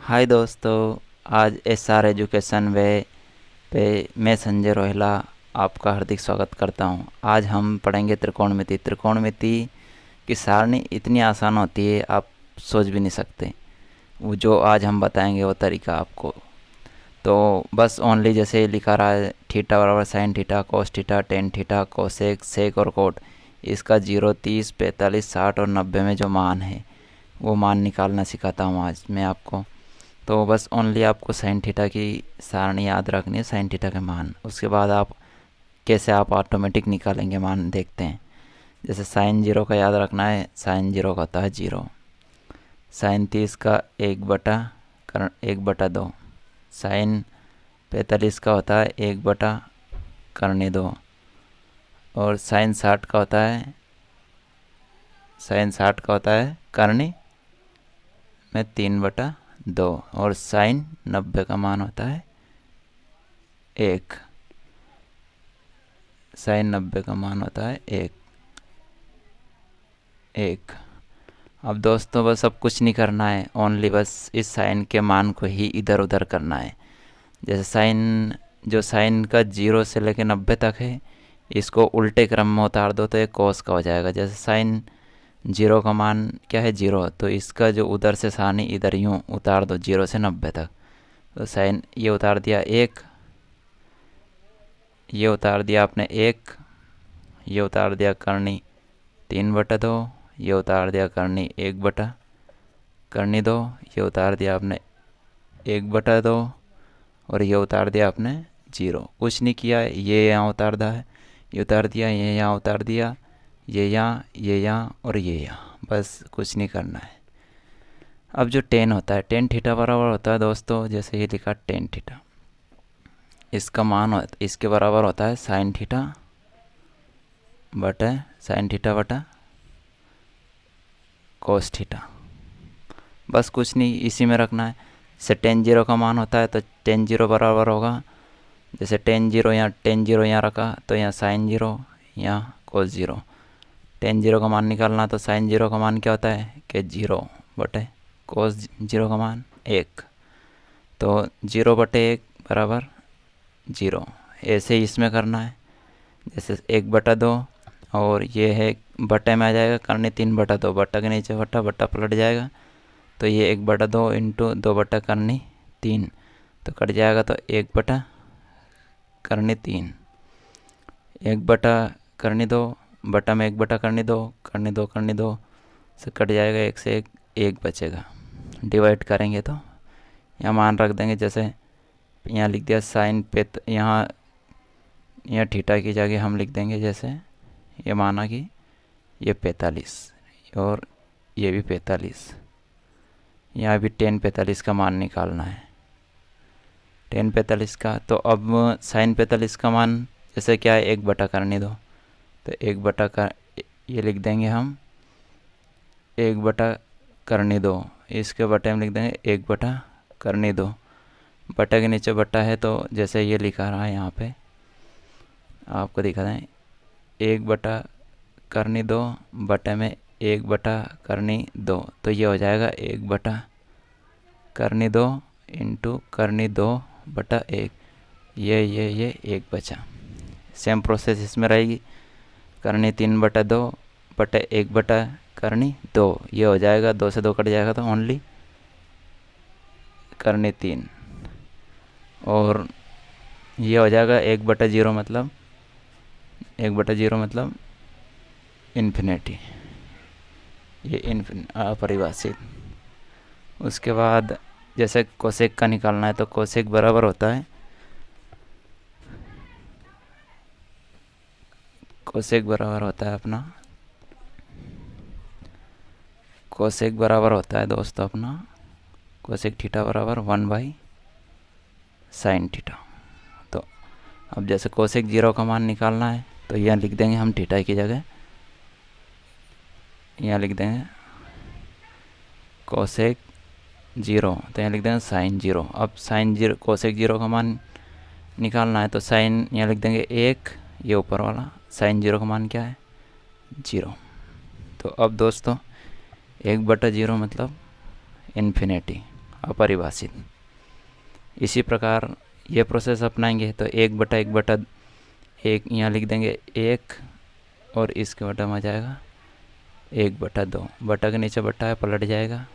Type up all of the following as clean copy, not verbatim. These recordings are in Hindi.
हाय दोस्तों। आज एसआर एजुकेशन वे पे मैं संजय रोहिला आपका हार्दिक स्वागत करता हूं। आज हम पढ़ेंगे त्रिकोणमिति। त्रिकोणमिति की सारणी इतनी आसान होती है आप सोच भी नहीं सकते। वो जो आज हम बताएंगे वो तरीका आपको तो बस ओनली जैसे लिखा रहा है थीटा बराबर sine theta cos theta tan theta cosec sec और कोट। इसका 0, 30, 45, 60 और 90 में जो मान है वो मान निकालना सिखाता हूँ आज मैं आपको। तो बस ओनली आपको साइन थीटा की सारणी याद रखनी है, साइन थीटा के मान। उसके बाद आप कैसे आप ऑटोमेटिक निकालेंगे मान देखते हैं। जैसे साइन 0 का याद रखना है, साइन 0 का होता है 0। साइन 30 का 1/2। साइन 45 का होता है 1/2। और साइन 60 का होता है करनी में 3/2। और साइन 90 का मान होता है 1। साइन 90 का मान होता है 1। अब दोस्तों बस अब कुछ नहीं करना है, ओनली बस इस साइन के मान को ही इधर उधर करना है। जैसे साइन का 0 से लेकर 90 तक है, इसको उल्टे क्रम में उतार दो तो ये कोस का हो जाएगा। जैसे साइन 0 का मान क्या है 0, तो इसका जो उधर से सानी इधर यूँ उतार दो 0 से 90 तक। तो साइन ये उतार दिया 1, ये उतार दिया आपने 1, ये उतार दिया करनी 3/2, ये उतार दिया करनी 1/2, ये उतार दिया आपने 1/2 और ये उतार दिया आपने 0। कुछ नहीं किया, ये यहाँ उतार दिया है, ये उतार दिया, ये यहाँ उतार दिया, ये यहाँ और ये यहाँ। बस कुछ नहीं करना है। अब जो टेन होता है, टेन थीटा बराबर होता है दोस्तों, जैसे ये लिखा टेन थीटा, इसका मान इसके बराबर होता है साइन थीटा बटा कोस थीटा। बस कुछ नहीं, इसी में रखना है। जैसे टेन 0 का मान होता है तो टेन 0 बराबर होगा, जैसे टेन 0 यहाँ रखा तो यहाँ साइन 0 यहाँ कोस 0। टेन 0 का मान निकालना तो साइन 0 का मान क्या होता है कि 0 बटे कोस 0 का मान 1। तो 0/1 बराबर 0। ऐसे ही इसमें करना है। जैसे 1/2 और ये है बटे में आ जाएगा करने 3/2, बटा के नीचे बटा पलट जाएगा तो ये 1/2 इंटू 2 करनी 3 तो कट जाएगा तो 1 करनी 3, 1 करनी 2 बटा में 1 करनी 2 से कट जाएगा 1 से 1 बचेगा। डिवाइड करेंगे तो यहाँ मान रख देंगे। जैसे यहाँ लिख दिया साइन पे, यहाँ थीटा की जगह हम लिख देंगे जैसे ये माना कि ये 45 और ये भी 45। यहाँ भी टेन 45 का मान निकालना है, टेन 45 का। तो अब साइन 45 का मान जैसे क्या है 1 करनी 2, तो 1 का ये लिख देंगे हम 1 करनी 2, इसके बटे में लिख देंगे 1 करनी 2। बटा के नीचे बटा है तो जैसे ये लिखा रहा है यहाँ पे आपको दिखा दें 1 करनी 2 बटे में 1 करनी 2, तो ये हो जाएगा 1 करनी 2 इंटू करनी 2/1। ये 1 बचा। सेम प्रोसेस इसमें रहेगी, करनी 3/2 बटे 1 करनी 2, ये हो जाएगा 2 से 2 कट जाएगा तो ओनली करनी 3। और ये हो जाएगा 1/0 मतलब 1/0 मतलब इन्फिनिटी, ये अपरिभाषित। उसके बाद जैसे कोसेक का निकालना है तो कोसेक बराबर होता है कोसेक बराबर होता है दोस्तों अपना कोसेक थीटा बराबर 1/sin थीटा। तो अब जैसे कोसेक 0 का मान निकालना है तो यहाँ लिख देंगे हम थीटा की जगह, यहाँ लिख देंगे कोसेक 0, तो यहाँ लिख देंगे साइन 0। अब साइन 0 कोसेक 0 का मान निकालना है तो साइन यहाँ लिख देंगे 1, ये ऊपर वाला साइन 0 का मान क्या है 0। तो अब दोस्तों 1/0 मतलब इन्फिनिटी। अपरिभाषित। इसी प्रकार ये प्रोसेस अपनाएंगे तो 1/1/1 यहाँ लिख देंगे 1, और इसके बटा में आ जाएगा 1/2। बटा के नीचे बटा है, पलट जाएगा।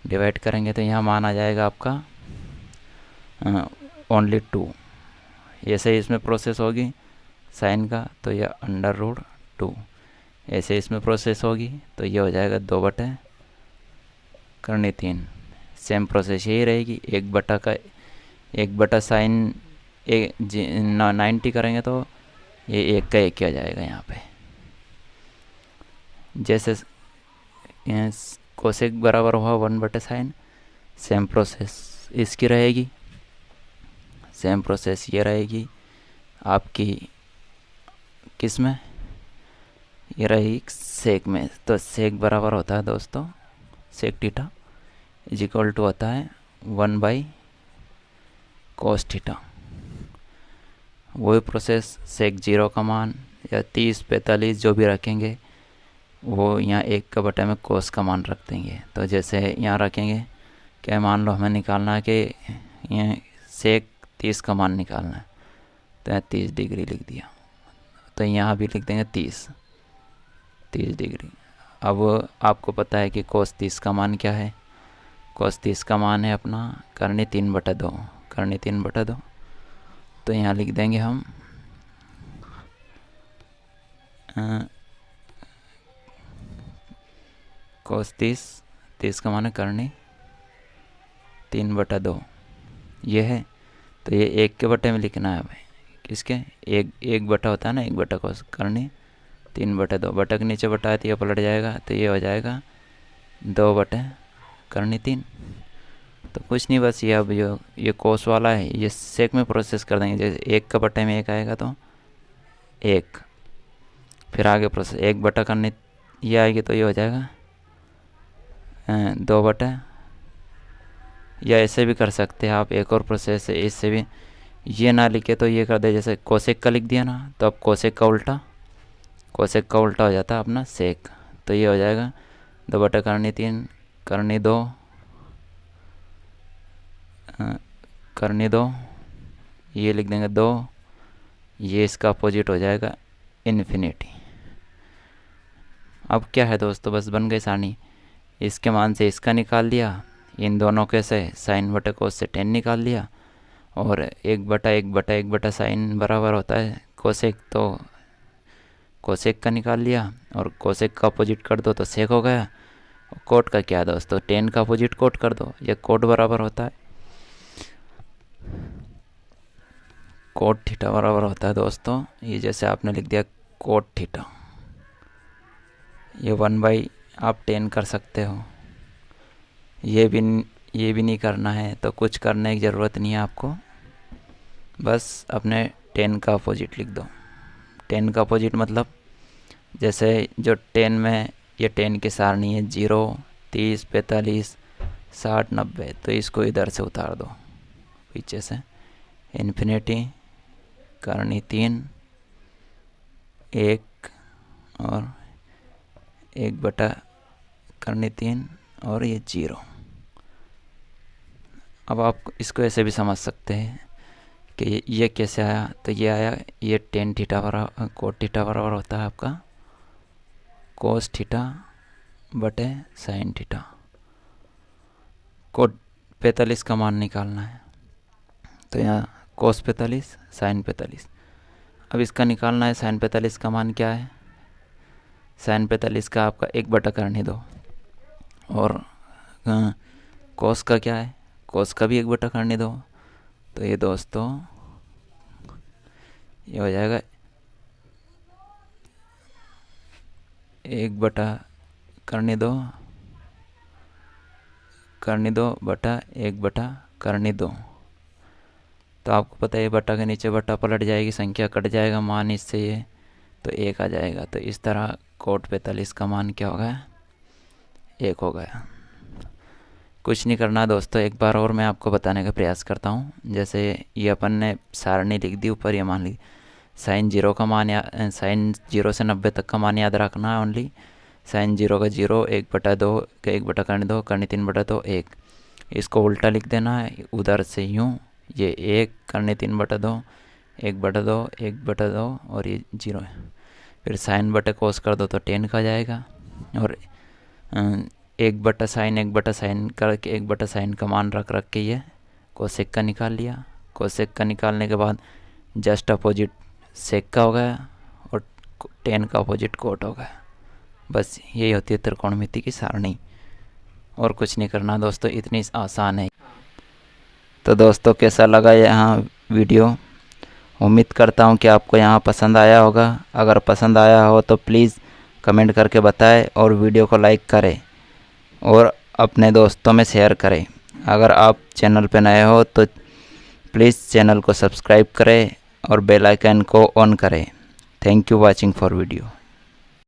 डिवाइड करेंगे तो यहाँ मान आ जाएगा आपका ओनली 2। ऐसे ही इसमें प्रोसेस होगी साइन का, तो यह √2। ऐसे इसमें प्रोसेस होगी तो ये हो जाएगा 2/3। सेम प्रोसेस यही रहेगी। 1/1 साइन 90 करेंगे तो ये 1 का 1 ही आ जाएगा यहाँ पे। जैसे कोसेक बराबर हुआ 1/sin, सेम प्रोसेस इसकी रहेगी। सेम प्रोसेस ये रहेगी आपकी किस में, ये रही सेक में। तो सेक बराबर होता है दोस्तों sec theta is equal to होता है 1/cos थीटा। वही प्रोसेस सेक 0 का मान या 30, 45 जो भी रखेंगे वो यहाँ 1 का बटे में कोस का मान रख देंगे। तो जैसे यहाँ रखेंगे क्या, मान लो हमें निकालना है कि यहाँ सेक 30 का मान निकालना है, तो यहाँ 30 डिग्री लिख दिया। तो यहाँ भी लिख देंगे 30 डिग्री। अब आपको पता है कि कोस 30 का मान क्या है। कोस 30 का मान है अपना करनी 3/2। तो यहाँ लिख देंगे हम कोस 30 का मान है करनी 3/2 ये है। तो ये 1 के बटे में लिखना है भाई, किसके 1 बटा होता है ना, 1 कोस करनी 3/2। बटा के नीचे बटा है तो ये पलट जाएगा, तो ये हो जाएगा 2/3। तो कुछ नहीं, बस ये अब जो ये कोस वाला है ये सेक में प्रोसेस कर देंगे। जैसे 1 का बटे में 1 आएगा तो 1, फिर आगे प्रोसेस 1 बटा करनी ये आएगी तो ये हो जाएगा 2/, या ऐसे भी कर सकते हैं आप। एक और प्रोसेस है इससे भी, ये ना लिखे तो ये कर दे, जैसे कोसेक का लिख दिया ना, तो अब कोसेक का उल्टा हो जाता है अपना सेक। तो ये हो जाएगा 2/3 करनी 2 ये लिख देंगे 2, ये इसका अपोजिट हो जाएगा इन्फिनिटी। अब क्या है दोस्तों, बस बन गई सारणी। इसके मान से इसका निकाल लिया, इन दोनों के से साइन बटे कोस से टेन निकाल लिया, और 1/1/1 साइन बराबर होता है कोसेक, तो कोसेक का निकाल लिया, और कोसेक का अपोजिट कर दो तो सेक हो गया। कोट का क्या है दोस्तों, टेन का अपोजिट कोट कर दो, ये कोट बराबर होता है कोट थीटा बराबर होता है दोस्तों, ये जैसे आपने लिख दिया कोट थीटा, ये 1/, आप 10 कर सकते हो। ये भी नहीं करना है तो कुछ करने की ज़रूरत नहीं है आपको, बस अपने 10 का अपोजिट लिख दो। 10 का अपोजिट मतलब जैसे जो 10 में ये 10 की सारणी है 0, 30, 45, 60, 90, तो इसको इधर से उतार दो पीछे से, इन्फिनिटी करनी 3, 1 और 1/, करनी 3 और ये 0। अब आप इसको ऐसे भी समझ सकते हैं कि ये कैसे आया, तो ये आया, ये टेन थीटा बराबर कोट थीटा बराबर होता है आपका कोस थीटा बटे साइन थीटा। कोट 45 का मान निकालना है, तो यहाँ कोस 45 साइन 45। अब इसका निकालना है साइन 45 का मान क्या है, साइन 45 का आपका 1/, करने दो, और कोस का क्या है, कोस का भी 1/, करने दो। तो ये दोस्तों ये हो जाएगा 1/, करने दो बटा 1/, करने दो। तो आपको पता है ये बटा के नीचे बटा पलट जाएगी, संख्या कट जाएगा, मान इससे ये तो 1 आ जाएगा। तो इस तरह कोट 45 का मान क्या हो गया, 1 हो गया। कुछ नहीं करना दोस्तों, एक बार और मैं आपको बताने का प्रयास करता हूँ। जैसे ये अपन ने सारणी लिख दी, ऊपर ये मान ली साइन 0 का मान, साइन 0 से 90 तक का मान याद रखना है ओनली। साइन 0 का 0, 1/2 का 1/, करने दो, करनी 3/2 1। इसको उल्टा लिख देना है उधर से यूँ, ये 1 करने 3/2, 1/2, 1/2 और ये 0 है। फिर साइन बटे कोस कर दो तो 10 का जाएगा। और 1/sin 1/sin करके 1/sin का मान रख के ये कोसेक का निकाल लिया। कोसेक का निकालने के बाद जस्ट अपोजिट सेक का हो गया और 10 का अपोजिट कोट हो गया। बस यही होती है त्रिकोणमिति की सारणी, और कुछ नहीं करना दोस्तों, इतनी आसान है। तो दोस्तों कैसा लगा यहाँ वीडियो? उम्मीद करता हूँ कि आपको यहाँ पसंद आया होगा। अगर पसंद आया हो तो प्लीज़ कमेंट करके बताएं और वीडियो को लाइक करें और अपने दोस्तों में शेयर करें। अगर आप चैनल पर नए हो तो प्लीज़ चैनल को सब्सक्राइब करें और बेल आइकन को ऑन करें। Thank you watching for video.